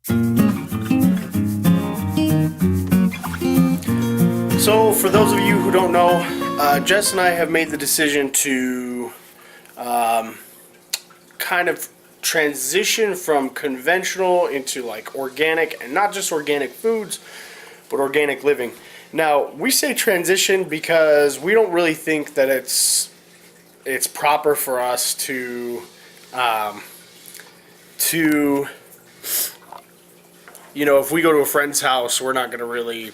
So, for those of you who don't know, Jess and I have made the decision to kind of transition from conventional into like organic, and not just organic foods, but organic living. Now, we say transition because we don't really think that it's proper for us to if we go to a friend's house, we're not going to really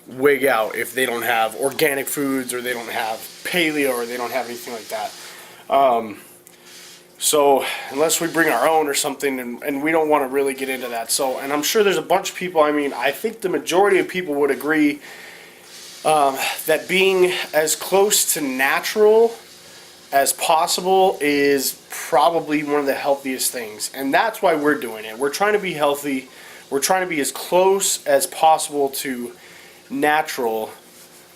wig out if they don't have organic foods or they don't have paleo or they don't have anything like that. So unless we bring our own or something, and we don't want to really get into that. So, and I'm sure there's a bunch of people, I think the majority of people would agree that being as close to natural as possible is probably one of the healthiest things. And that's why we're doing it. We're trying to be healthy. We're trying to be as close as possible to natural,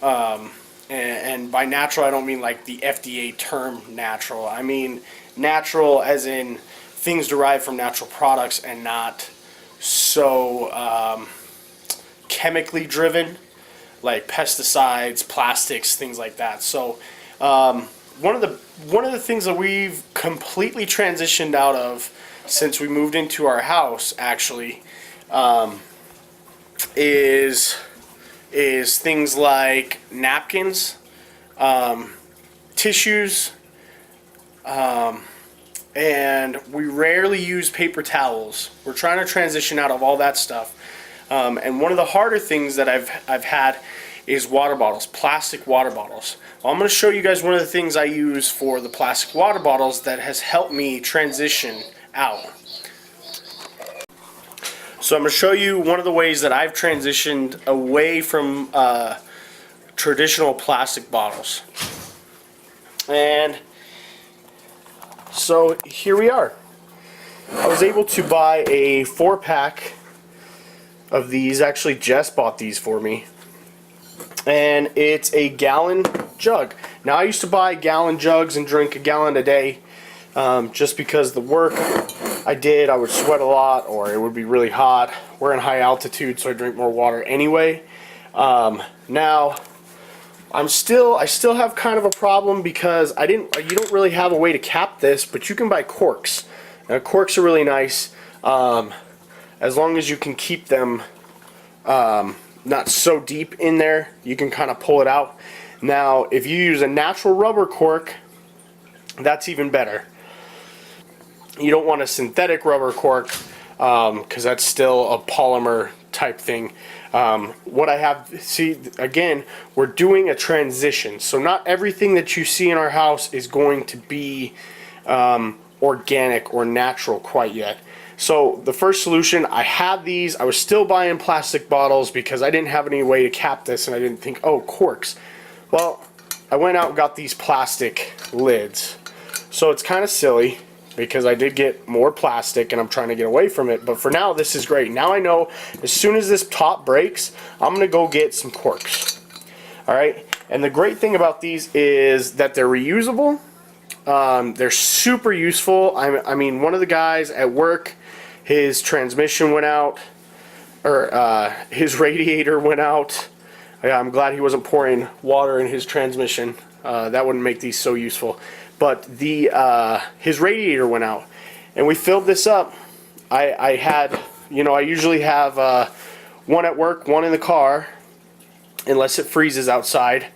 and by natural I don't mean like the FDA term natural. I mean natural as in things derived from natural products and not so chemically driven, like pesticides, plastics, things like that. So one of the things that we've completely transitioned out of since we moved into our house actually is things like napkins, tissues, and we rarely use paper towels. We're trying to transition out of all that stuff. And one of the harder things that I've had is water bottles, plastic water bottles. Well, I'm going to show you guys one of the things I use for the plastic water bottles that has helped me transition out. So I'm going to show you one of the ways that I've transitioned away from traditional plastic bottles. And so here we are. I was able to buy a 4-pack of these. Actually, Jess bought these for me. And it's a gallon jug. Now, I used to buy gallon jugs and drink a gallon a day just because the work I did, I would sweat a lot or it would be really hot. We're in high altitude, so I drink more water anyway. Now, I still have kind of a problem because you don't really have a way to cap this, but you can buy corks. Now, corks are really nice as long as you can keep them not so deep in there. You can kind of pull it out. Now, if you use a natural rubber cork, that's even better. You don't want a synthetic rubber cork because that's still a polymer type thing. What I have, see, again, we're doing a transition. So not everything that you see in our house is going to be organic or natural quite yet. So the first solution, I had these. I was still buying plastic bottles because I didn't have any way to cap this, and I didn't think, oh, corks. Well, I went out and got these plastic lids. So it's kind of silly because I did get more plastic and I'm trying to get away from it. But for now, this is great. Now I know as soon as this top breaks, I'm going to go get some corks. All right. And the great thing about these is that they're reusable. They're super useful. I mean, one of the guys at work, his transmission went out, or his radiator went out. I'm glad he wasn't pouring water in his transmission. That wouldn't make these so useful. But his radiator went out, and we filled this up. I had, I usually have one at work, one in the car, unless it freezes outside.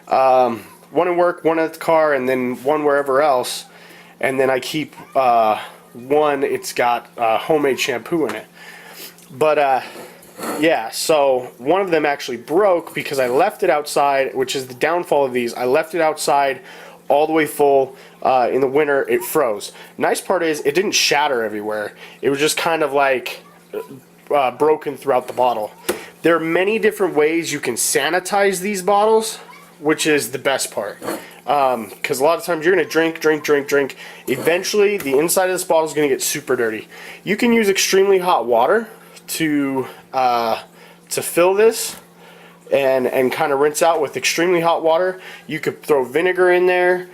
One at work, one at the car, and then one wherever else. And then I keep one. It's got homemade shampoo in it. But yeah, so one of them actually broke because I left it outside, which is the downfall of these. I left it outside all the way full. In the winter, it froze. Nice part is it didn't shatter everywhere. It was just kind of like broken throughout the bottle. There are many different ways you can sanitize these bottles, which is the best part. Because a lot of times you're going to drink. Eventually, the inside of this bottle is going to get super dirty. You can use extremely hot water to fill this and kind of rinse out with extremely hot water. You could throw vinegar in there.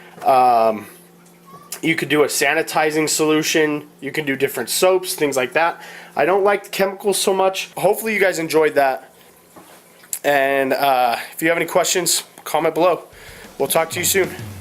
You could do a sanitizing solution. You can do different soaps, things like that. I don't like the chemicals so much. Hopefully you guys enjoyed that. And if you have any questions, comment below. We'll talk to you soon.